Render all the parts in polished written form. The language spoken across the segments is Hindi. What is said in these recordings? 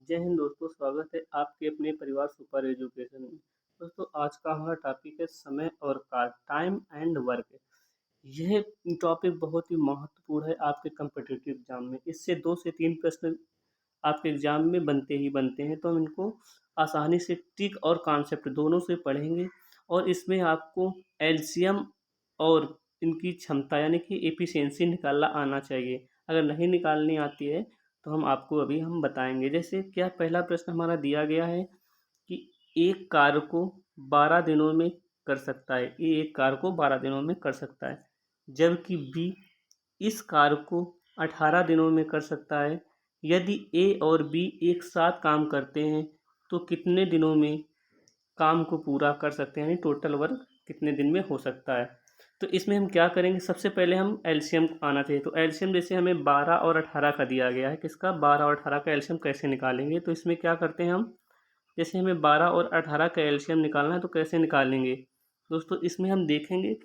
जय हिंद दोस्तों, स्वागत है आपके अपने परिवार सुपर एजुकेशन में। दोस्तों, आज का हमारा टॉपिक है समय और कार्य, टाइम एंड वर्क। यह टॉपिक बहुत ही महत्वपूर्ण है आपके कम्पिटिटिव एग्जाम में। इससे 2 से 3 प्रश्न आपके एग्जाम में बनते ही बनते हैं, तो हम इनको आसानी से ट्रिक और कॉन्सेप्ट दोनों से पढ़ेंगे। और इसमें आपको एलसीएम और इनकी क्षमता यानी कि एफिशिएंसी निकालना आना चाहिए। अगर नहीं निकालनी आती है तो हम आपको अभी हम बताएंगे। जैसे क्या पहला प्रश्न हमारा दिया गया है कि एक कार्य को 12 दिनों में कर सकता है। ए एक कार्य को 12 दिनों में कर सकता है, जबकि बी इस कार्य को 18 दिनों में कर सकता है। यदि ए और बी एक साथ काम करते हैं तो कितने दिनों में काम को पूरा कर सकते हैं, यानी टोटल वर्क कितने दिन में हो सकता है। तो इसमें हम क्या करेंगे, सबसे पहले हम एलसीएम आना चाहिए। तो एलसीएम जैसे हमें 12 और 18 का दिया गया है, किसका 12 और 18 का एलसीएम कैसे निकालेंगे। तो इसमें क्या करते हैं हम, जैसे हमें 12 और 18 का एलसीएम निकालना है तो कैसे निकालेंगे दोस्तों। इसमें हम देखेंगे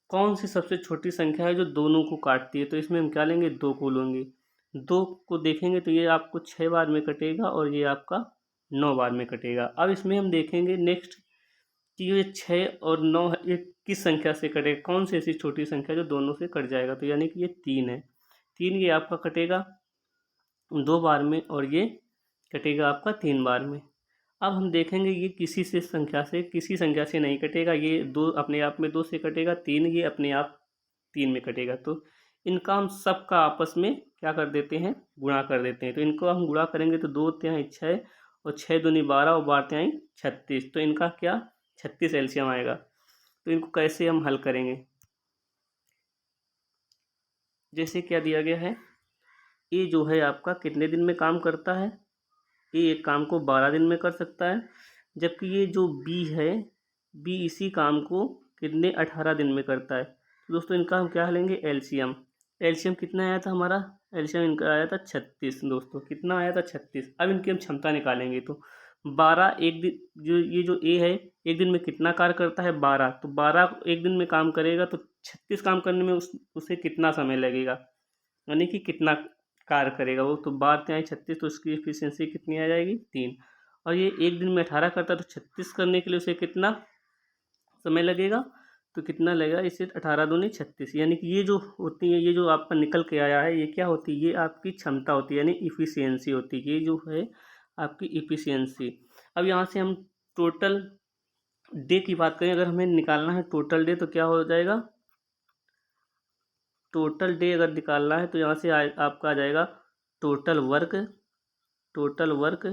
कौन सी सबसे छोटी संख्या है जो दोनों को काटती है। तो इसमें हम क्या लेंगे, 2 को लेंगे। 2 को देखेंगे तो ये आपको 6 बार में कटेगा और ये आपका 9 बार में कटेगा। अब इसमें हम देखेंगे नेक्स्ट कि ये 6 और 9 है, ये किस संख्या से कटेगा, कौन सी ऐसी छोटी संख्या जो दोनों से कट जाएगा। तो यानी कि ये 3 है। 3 ये आपका कटेगा 2 बार में और ये कटेगा आपका 3 बार में। अब हम देखेंगे ये किसी संख्या से नहीं कटेगा। ये 2 अपने आप में 2 से कटेगा, 3 ये अपने आप 3 में कटेगा। तो इनका हम सबका आपस में क्या कर देते हैं, गुणा कर देते हैं। तो इनको हम गुणा करेंगे तो 2 तिहाई 6 और 6 दूनी 12 और 12 तिहाई 36। तो इनका क्या 36 एलसीएम आएगा। तो इनको कैसे हम हल करेंगे, जैसे क्या दिया गया है, ए जो है आपका कितने दिन में काम करता है। ए एक काम को 12 दिन में कर सकता है, जबकि ये जो बी है, बी इसी काम को कितने 18 दिन में करता है। तो दोस्तों इनका हम क्या लेंगे, एलसीएम। एलसीएम कितना आया था हमारा, एलसीएम इनका आया था 36। दोस्तों कितना आया था 36। अब इनकी हम क्षमता निकालेंगे तो 12 एक दिन, जो ये जो ए है एक दिन में कितना कार्य करता है 12, तो 12 एक दिन में काम करेगा तो 36 काम करने में उसे कितना समय लगेगा, यानी कि कितना कार्य करेगा वो। तो 12 तिहाई 36, तो उसकी एफिशिएंसी कितनी आ जाएगी 3। और ये एक दिन में 18 करता है तो 36 करने के लिए उसे कितना समय लगेगा, तो कितना लगेगा इसे 18 दूनी 36। यानी कि ये जो होती है, ये जो आपका निकल के आया है, ये क्या होती है, ये आपकी क्षमता होती है, यानी इफिशियंसी होती है। ये जो है आपकी इफिशियंसी। अब यहाँ से हम टोटल डे की बात करें, अगर हमें निकालना है टोटल डे तो क्या हो जाएगा, टोटल डे अगर निकालना है तो यहाँ से आपका आ जाएगा टोटल वर्क, टोटल वर्क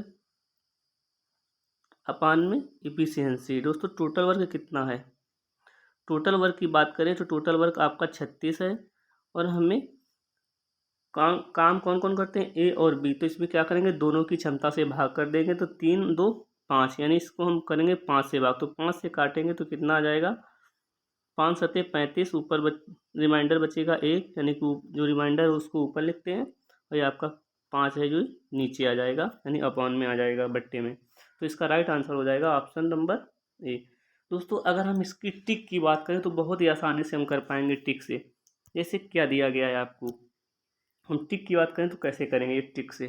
अपान में इफिशियंसी। दोस्तों टोटल वर्क कितना है, टोटल वर्क की बात करें तो टोटल वर्क आपका 36 है। और हमें काम काम कौन कौन करते हैं, ए और बी। तो इसमें क्या करेंगे, दोनों की क्षमता से भाग कर देंगे। तो 3 2 5, यानी इसको हम करेंगे 5 से भाग। तो 5 से काटेंगे तो कितना आ जाएगा, 5 सत्ते 35, ऊपर रिमाइंडर बचेगा 1, यानी कि जो रिमाइंडर है उसको ऊपर लिखते हैं और ये आपका 5 है जो नीचे आ जाएगा, यानी अपॉन में आ जाएगा बट्टे में। तो इसका राइट आंसर हो जाएगा ऑप्शन नंबर ए। दोस्तों अगर हम इसकी टिक की बात करें तो बहुत ही आसानी से हम कर पाएंगे टिक से। जैसे क्या दिया गया है आपको, हम टिक की बात करें तो कैसे करेंगे, ये टिक से,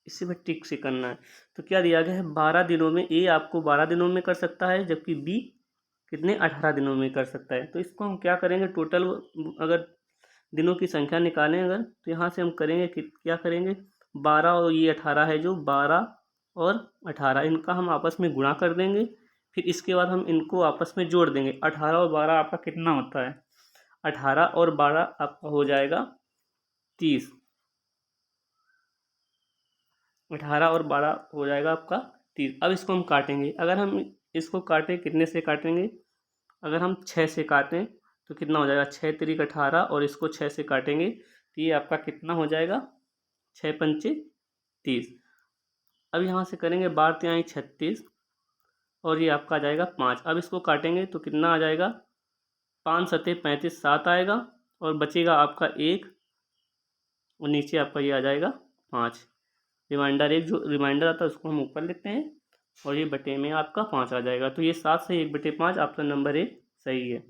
इससे भी टिक से करना है। तो क्या दिया गया है, 12 दिनों में ए आपको 12 दिनों में कर सकता है, जबकि बी कितने 18 दिनों में कर सकता है। तो इसको हम क्या करेंगे, टोटल अगर दिनों की संख्या निकालें अगर, तो यहाँ से हम करेंगे कि क्या करेंगे, 12 और ये 18 है, जो 12 और 18 इनका हम आपस में गुणा कर देंगे। फिर इसके बाद हम इनको आपस में जोड़ देंगे। 18 और 12 आपका कितना होता है, 18 और 12 आपका हो जाएगा 30। 18 और 12 हो जाएगा आपका 30। अब इसको हम काटेंगे, अगर हम इसको काटें कितने से काटेंगे, अगर हम 6 से काटें तो कितना हो जाएगा, 6 तिरिक 18 और इसको 6 से काटेंगे तो ये आपका कितना हो जाएगा, 6 पंचे 30। अब यहाँ से करेंगे 12 तिहाई 36 और ये आपका आ जाएगा 5। अब इसको काटेंगे तो कितना आ जाएगा, 5 सत्ते 35, 7 आएगा और बचेगा आपका 1 और नीचे आपका ये आ जाएगा 5। रिमाइंडर 1 जो रिमाइंडर आता है उसको हम ऊपर लिखते हैं और ये बटे में आपका 5 आ जाएगा। तो ये 7 से 1/5, ऑप्शन नंबर ए सही है।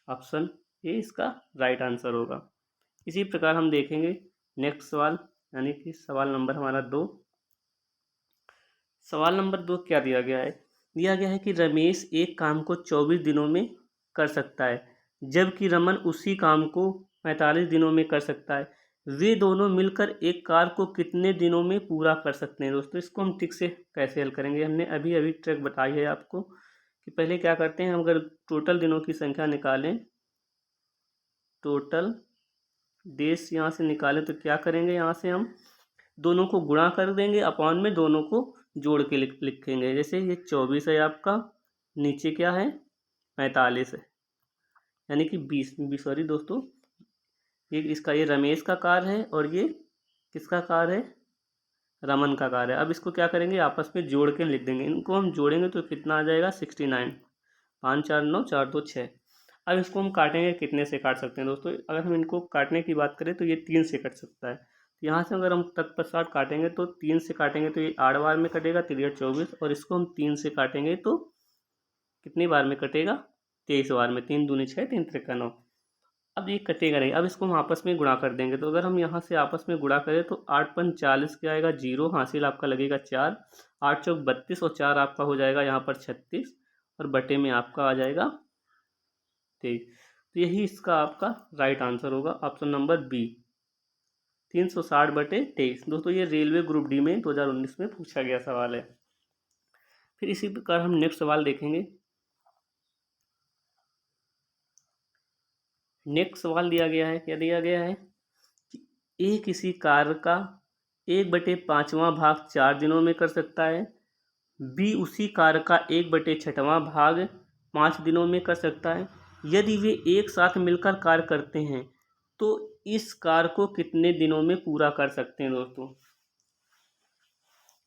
ऑप्शन ए इसका राइट आंसर होगा। इसी प्रकार हम देखेंगे नेक्स्ट सवाल, यानी कि सवाल नंबर हमारा 2। सवाल नंबर 2 क्या दिया गया है? दिया गया है कि रमेश एक काम को 24 दिनों में कर सकता है, जबकि रमन उसी काम को 45 दिनों में कर सकता है। वे दोनों मिलकर एक कार को कितने दिनों में पूरा कर सकते हैं? दोस्तों इसको हम ठीक से कैसे हल करेंगे? हमने अभी अभी ट्रिक बताई है आपको कि पहले क्या करते हैं, हम अगर टोटल दिनों की संख्या निकालें, टोटल डेज यहाँ से निकालें, तो क्या करेंगे, यहाँ से हम दोनों को गुणा कर देंगे, अपॉन में दोनों को जोड़ के लिखेंगे। जैसे ये 24 है आपका, नीचे क्या है 45 है, यानी कि 20 सॉरी दोस्तों, ये रमेश का कार्य है और ये किसका कार्य है, रमन का कार्य है। अब इसको क्या करेंगे, आपस में जोड़ के लिख देंगे। इनको हम जोड़ेंगे तो कितना आ जाएगा 69, 5 4 9 4 2 6। अब इसको हम काटेंगे, कितने से काट सकते हैं दोस्तों? अगर हम इनको काटने की बात करें तो ये 3 से कट सकता है। तो यहाँ से अगर हम तत्पश्चात काटेंगे तो 3 से काटेंगे तो ये 8 बार में कटेगा, 3 24, और इसको हम 3 से काटेंगे तो कितनी बार में कटेगा, 23 बार में। 3 दूनी 6, 3 त्रिका 9। अब ये कटेगा नहीं, अब इसको हम आपस में गुणा कर देंगे। तो अगर हम यहाँ से आपस में गुणा करें तो 8 पंच 40 क्या आएगा, 0, हासिल आपका लगेगा 4, 8 चौक 32 और 4 आपका हो जाएगा यहाँ पर 36, और बटे में आपका आ जाएगा 23। तो यही इसका आपका राइट आंसर होगा, ऑप्शन नंबर बी, 360/23। दोस्तों ये रेलवे ग्रुप डी में 2019 में पूछा गया सवाल है। फिर इसी प्रकार हम नेक्स्ट सवाल देखेंगे। नेक्स्ट सवाल दिया गया है, क्या दिया गया है कि ए किसी कार्य का 1/5वां भाग 4 दिनों में कर सकता है, बी उसी कार्य का 1/6वां भाग 5 दिनों में कर सकता है। यदि वे एक साथ मिलकर कार्य करते हैं तो इस कार्य को कितने दिनों में पूरा कर सकते हैं? दोस्तों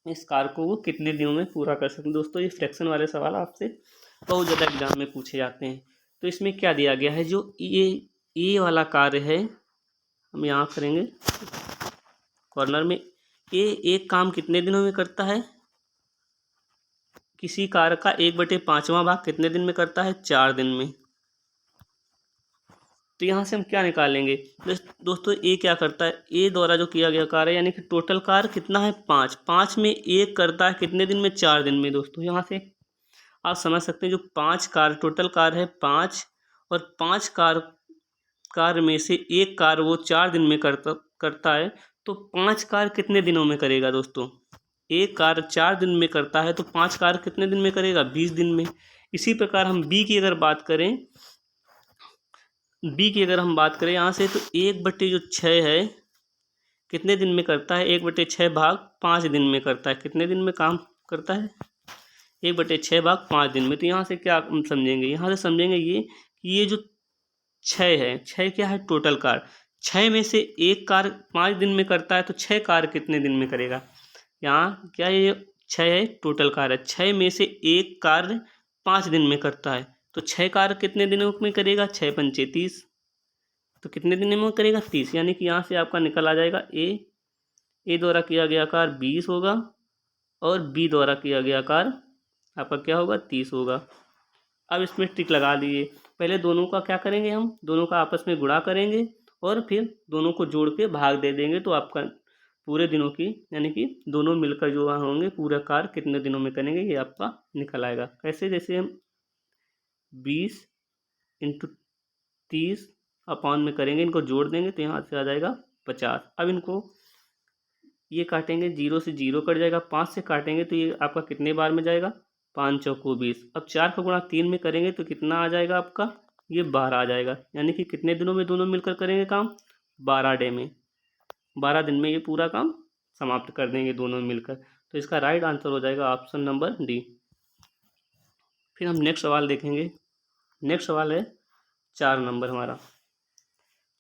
इस कार्य को वो कितने दिनों में पूरा कर सकते हैं? दोस्तों ये फ्रैक्शन वाले सवाल आपसे बहुत ज़्यादा एग्जाम में पूछे जाते हैं। तो इसमें क्या दिया गया है, जो ए वाला कार्य है, हम यहाँ करेंगे कॉर्नर में, एक काम कितने दिनों में करता है, किसी कार्य का 1/5वां भाग कितने दिन में करता है, 4 दिन में। तो यहाँ से हम क्या निकालेंगे, दोस्तों ए क्या करता है, ए द्वारा जो किया गया कार्य यानी कि टोटल कार्य कितना है 5, 5 में एक करता है कितने दिन में, 4 दिन में। दोस्तों यहाँ से आप समझ सकते हैं जो 5 कार्य टोटल कार्य है 5, और 5 कार्य में से एक कार्य वो 4 दिन में करता है, तो 5 कार्य कितने दिनों में करेगा? दोस्तों एक कार्य 4 दिन में करता है तो 5 कार्य कितने दिन में करेगा, 20 दिन में। इसी प्रकार हम बी की अगर बात करें, यहाँ से, तो 1/6 है कितने दिन में करता है, 1/6 भाग 5 दिन में करता है, कितने दिन में काम करता है, 1/6 भाग 5 दिन में। तो यहाँ से क्या हम समझेंगे, यहाँ से समझेंगे ये कि ये जो 6 है, 6 क्या है टोटल कार्य, 6 में से एक कार्य 5 दिन में करता है तो 6 कार्य कितने दिन में करेगा। यहाँ क्या ये 6 है टोटल कार्य, 6 में से एक कार्य 5 दिन में करता है तो 6 कार्य कितने दिनों में करेगा, 6 पंचे 30, तो कितने दिन में करेगा, 30। यानी कि यहाँ से आपका निकल आ जाएगा ए द्वारा किया गया कार्य 20 होगा और बी द्वारा किया गया कार्य आपका क्या होगा, 30 होगा। अब इसमें टिक लगा दिए, पहले दोनों का क्या करेंगे, हम दोनों का आपस में गुणा करेंगे और फिर दोनों को जोड़ के भाग दे देंगे, तो आपका पूरे दिनों की यानी कि दोनों मिलकर जो वहाँ होंगे पूरा कार्य कितने दिनों में करेंगे ये आपका निकल आएगा। कैसे, जैसे हम 20 इंटू 30 अपॉन में करेंगे, इनको जोड़ देंगे तो यहाँ से आ जाएगा 50। अब इनको ये काटेंगे, 0 से 0 कट जाएगा, 5 से काटेंगे तो ये आपका कितने बार में जाएगा, 5 चौको 20। अब 4 का गुणा 3 में करेंगे तो कितना आ जाएगा आपका, ये 12 आ जाएगा। यानी कि कितने दिनों में दोनों मिलकर करेंगे काम, 12 डे में, 12 दिन में ये पूरा काम समाप्त कर देंगे दोनों मिलकर। तो इसका राइट आंसर हो जाएगा ऑप्शन नंबर डी। फिर हम नेक्स्ट सवाल देखेंगे। नेक्स्ट सवाल है 4 नंबर हमारा।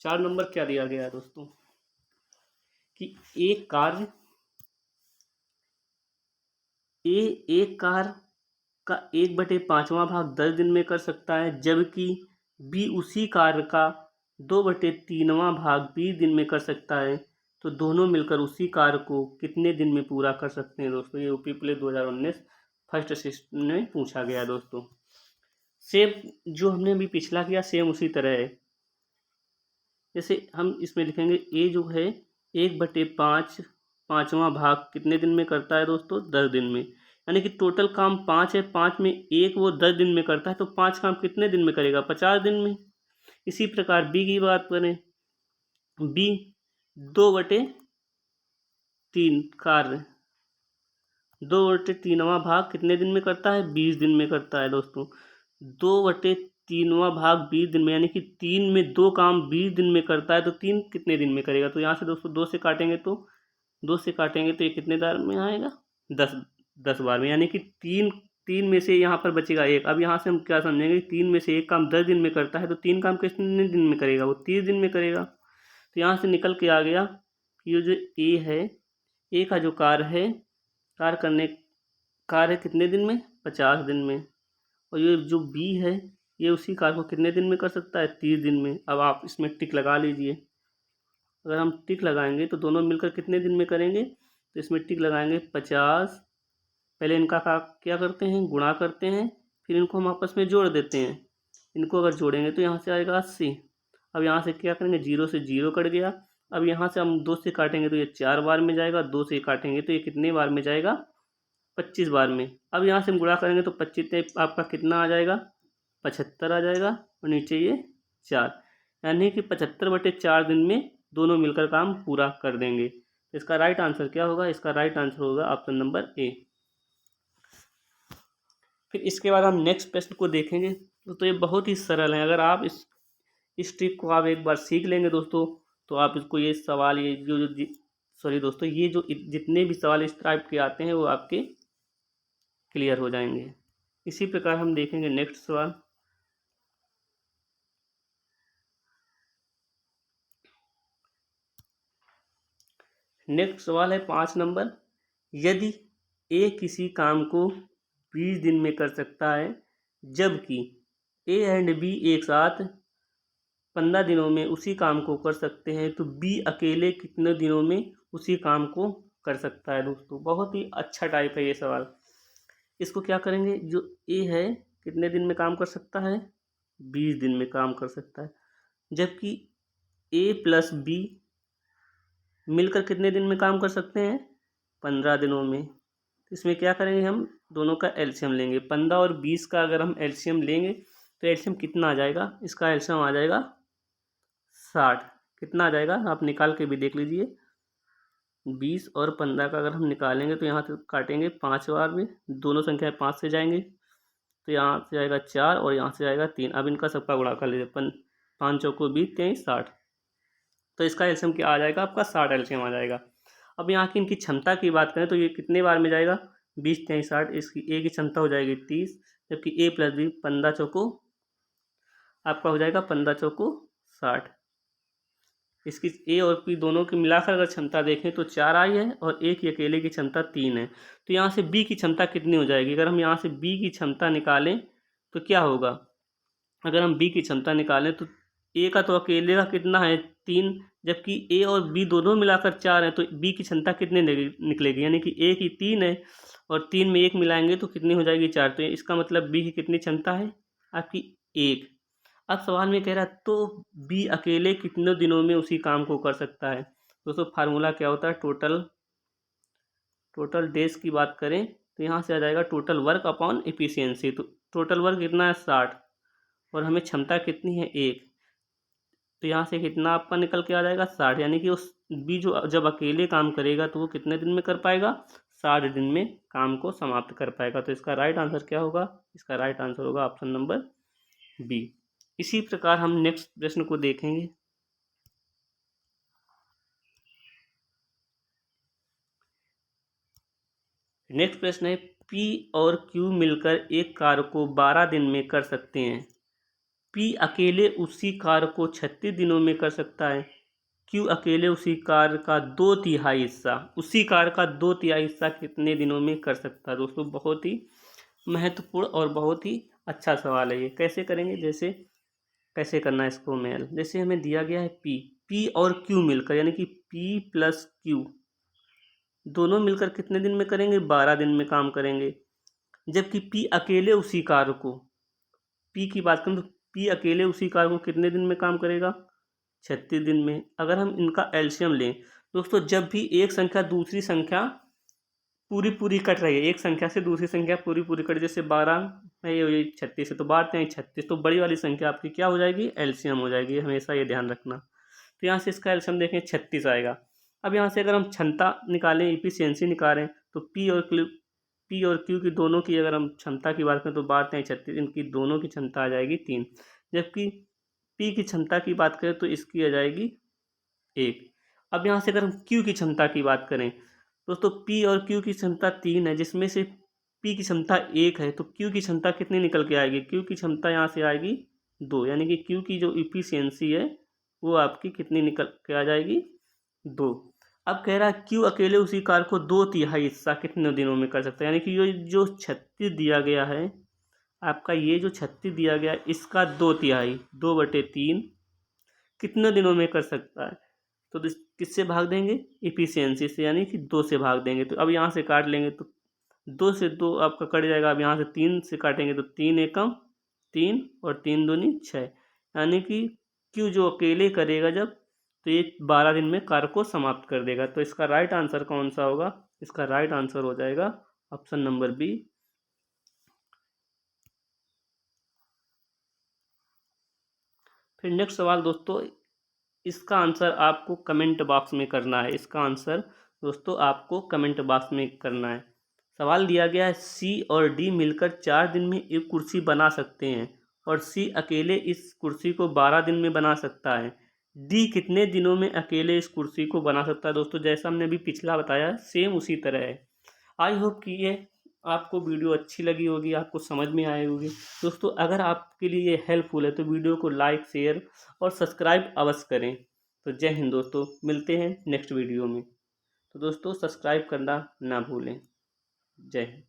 4 नंबर क्या दिया गया है दोस्तों कि एक कार्य एक कार्य का 1/5वां भाग 10 दिन में कर सकता है, जबकि बी उसी कार्य का 2/3वां भाग 20 दिन में कर सकता है, तो दोनों मिलकर उसी कार्य को कितने दिन में पूरा कर सकते हैं? दोस्तों ये यूपी पुलिस 2019 फर्स्ट सेशन में पूछा गया दोस्तों। सेम जो हमने अभी पिछला किया सेम उसी तरह है। जैसे हम इसमें लिखेंगे ए जो है 1/5 पाँचवां भाग कितने दिन में करता है दोस्तों? 10 दिन में। यानी कि टोटल काम 5 है, 5 में एक वो 10 दिन में करता है, तो 5 काम कितने दिन में करेगा? 50 दिन में। इसी प्रकार बी की बात करें, बी 2/3 कार्य, 2/3वां भाग कितने दिन में करता है? 20 दिन में करता है दोस्तों। 2/3वां भाग 20 दिन में, यानी कि 3 में 2 काम 20 दिन में करता है, तो 3 कितने दिन में करेगा? तो यहाँ से दोस्तों 2 से काटेंगे तो 2 से काटेंगे तो ये कितने बार में आएगा? 10 बार में। यानी कि 3 में से यहाँ पर बचेगा 1। अब यहाँ से हम क्या समझेंगे? 3 में से 1 काम 10 दिन में करता है, तो 3 काम कितने दिन में करेगा? वो 30 दिन में करेगा। तो यहाँ से निकल के आ गया कि ये जो ए है, ए का जो कार्य कितने दिन में? 50 दिन में। और ये जो बी है, ये उसी कार्य को कितने दिन में कर सकता है? 30 दिन में। अब आप इसमें टिक लगा लीजिए। अगर हम टिक लगाएंगे तो दोनों मिलकर कितने दिन में करेंगे? तो इसमें टिक लगाएंगे 50। पहले इनका क्या करते हैं? गुणा करते हैं, फिर इनको हम आपस में जोड़ देते हैं। इनको अगर जोड़ेंगे तो यहाँ से आएगा 80। अब यहाँ से क्या करेंगे? 0 से 0 कट गया। अब यहाँ से हम 2 से काटेंगे तो ये 4 बार में जाएगा, 2 से काटेंगे तो ये कितने बार में जाएगा? 25 बार में। अब यहाँ से हम गुणा करेंगे तो 25 आपका कितना आ जाएगा? 75 आ जाएगा, और नीचे ये 4, यानी कि 75/4 दिन में दोनों मिलकर काम पूरा कर देंगे। इसका राइट आंसर क्या होगा? इसका राइट आंसर होगा ऑप्शन नंबर ए। फिर इसके बाद हम नेक्स्ट प्रश्न को देखेंगे। तो ये बहुत ही सरल है। अगर आप इस ट्रिक को आप एक बार सीख लेंगे दोस्तों, तो आप इसको ये सवाल, ये जो सॉरी दोस्तों, ये जो जितने भी सवाल इस टाइप के आते हैं वो आपके क्लियर हो जाएंगे। इसी प्रकार हम देखेंगे नेक्स्ट सवाल। नेक्स्ट सवाल है 5 नंबर। यदि ए किसी काम को 20 दिन में कर सकता है, जबकि ए एंड बी एक साथ 15 दिनों में उसी काम को कर सकते हैं, तो बी अकेले कितने दिनों में उसी काम को कर सकता है? दोस्तों बहुत ही अच्छा टाइप है ये सवाल। इसको क्या करेंगे? जो ए है कितने दिन में काम कर सकता है? 20 दिन में काम कर सकता है। जबकि ए प्लस बी मिलकर कितने दिन में काम कर सकते हैं? 15 दिनों में। इसमें क्या करेंगे? हम दोनों का एलसीएम लेंगे। 15 और 20 का अगर हम एलसीएम लेंगे तो एलसीएम कितना आ जाएगा? इसका एलसीएम आ जाएगा 60। कितना आ जाएगा? आप निकाल के भी देख लीजिए। 20 और 15 का अगर हम निकालेंगे तो यहाँ से काटेंगे 5 बार में, दोनों संख्याएं 5 से जाएंगी, तो यहाँ से जाएगा 4 और यहाँ से जाएगा 3। अब इनका सबका गुणा कर लीजिए। 5 चौको 20, 23, 60। तो इसका एलसीएम क्या आ जाएगा? आपका 60 एलसीएम आ जाएगा। अब यहाँ की इनकी क्षमता की बात करें तो ये कितने बार में जाएगा? 20, 23, 60। इसकी ए की क्षमता हो जाएगी 30, जबकि ए प्लस बी 15 चौको आपका हो जाएगा 15 चौको 60। इसकी ए और पी दोनों की मिलाकर अगर क्षमता देखें तो 4 आई है, और ए की अकेले की क्षमता 3 है। तो यहाँ से बी की क्षमता कितनी हो जाएगी? अगर हम यहाँ से बी की क्षमता निकालें तो क्या होगा? अगर हम बी की क्षमता निकालें तो ए का तो अकेले का कितना है? 3, जबकि ए और बी दोनों मिलाकर 4 है, तो बी की क्षमता कितने निकलेगी? यानी कि ए की 3 है, और 3 में 1 मिलाएंगे तो कितनी हो जाएगी? 4। तो इसका मतलब बी की कितनी क्षमता है? आपकी 1। अब सवाल में कह रहा है तो बी अकेले कितने दिनों में उसी काम को कर सकता है? दोस्तों फार्मूला क्या होता है? टोटल डेज की बात करें तो यहाँ से आ जाएगा टोटल वर्क अपॉन एफिशिएंसी। तो टोटल वर्क कितना है? 60, और हमें क्षमता कितनी है? 1। तो यहाँ से कितना आपका निकल के आ जाएगा? 60। यानी कि उस बी जो जब अकेले काम करेगा तो वो कितने दिन में कर पाएगा? 60 दिन में काम को समाप्त कर पाएगा। तो इसका राइट आंसर क्या होगा? इसका राइट आंसर होगा ऑप्शन नंबर बी। इसी प्रकार हम नेक्स्ट प्रश्न को देखेंगे। नेक्स्ट प्रश्न है पी और क्यू मिलकर एक कार्य को 12 दिन में कर सकते हैं। पी अकेले उसी कार्य को 36 दिनों में कर सकता है। क्यू अकेले उसी कार्य का 2/3 हिस्सा कितने दिनों में कर सकता है? दोस्तों बहुत ही महत्वपूर्ण और बहुत ही अच्छा सवाल है ये। कैसे करेंगे? जैसे कैसे करना है इसको मेल, जैसे हमें दिया गया है पी और क्यू मिलकर, यानी कि पी प्लस क्यू दोनों मिलकर कितने दिन में करेंगे? 12 दिन में काम करेंगे। जबकि पी अकेले उसी कार्य को, पी की बात करें तो पी अकेले उसी कार्य को कितने दिन में काम करेगा? 36 दिन में। अगर हम इनका एलसीएम लें दोस्तों जब भी एक संख्या दूसरी संख्या पूरी पूरी कट रही है, एक संख्या से दूसरी संख्या पूरी पूरी कट, जैसे 12 है ये 36 है तो 12×36, तो बड़ी वाली संख्या आपकी क्या हो जाएगी, एलसीएम हो जाएगी, हमेशा ये ध्यान रखना। तो यहाँ से इसका एलसीएम देखें 36 आएगा। अब यहाँ से अगर हम क्षमता निकालें, इफिशियंसी निकालें, तो पी और क्यू की दोनों की अगर हम क्षमता की बात करें तो 12×36, इनकी दोनों की क्षमता आ जाएगी 3। जबकि पी की क्षमता की बात करें तो इसकी आ जाएगी 1। अब यहाँ से अगर हम क्यू की क्षमता की बात करें दोस्तों, पी और क्यू की क्षमता 3 है, जिसमें से पी की क्षमता 1 है, तो क्यू की क्षमता कितनी निकल के आएगी, क्यू की क्षमता यहाँ से आएगी 2, यानी कि क्यू की जो इफिशियंसी है वो आपकी कितनी निकल के आ जाएगी, 2। अब कह रहा है क्यू अकेले उसी कार्य को 2/3 हिस्सा कितने दिनों में कर सकता है, यानी कि ये जो 36 दिया गया है आपका, ये जो 36 दिया गया है इसका 2/3, 2/3 कितने दिनों में कर सकता है, तो किससे भाग देंगे, इफिशियंसी से, यानी कि 2 से भाग देंगे। तो अब यहाँ से काट लेंगे तो 2 से 2 आपका कट जाएगा। अब यहाँ से 3 से काटेंगे तो 3 एकम 3 और 3 दूनी 6, यानी कि क्यू जो अकेले करेगा जब, तो ये 12 दिन में कार्य को समाप्त कर देगा। तो इसका राइट आंसर कौन सा होगा, इसका राइट आंसर हो जाएगा ऑप्शन नंबर बी। फिर नेक्स्ट सवाल दोस्तों, इसका आंसर आपको कमेंट बॉक्स में करना है, इसका आंसर दोस्तों आपको कमेंट बॉक्स में करना है। सवाल दिया गया है सी और डी मिलकर 4 दिन में एक कुर्सी बना सकते हैं और सी अकेले इस कुर्सी को 12 दिन में बना सकता है, डी कितने दिनों में अकेले इस कुर्सी को बना सकता है। दोस्तों जैसा हमने अभी पिछला बताया सेम उसी तरह है। आई होप कि ये आपको वीडियो अच्छी लगी होगी, आपको समझ में आई होगी। दोस्तों अगर आपके लिए ये हेल्पफुल है तो वीडियो को लाइक शेयर और सब्सक्राइब अवश्य करें। तो जय हिंद दोस्तों, मिलते हैं नेक्स्ट वीडियो में। तो दोस्तों सब्सक्राइब करना ना भूलें। जय हिंद।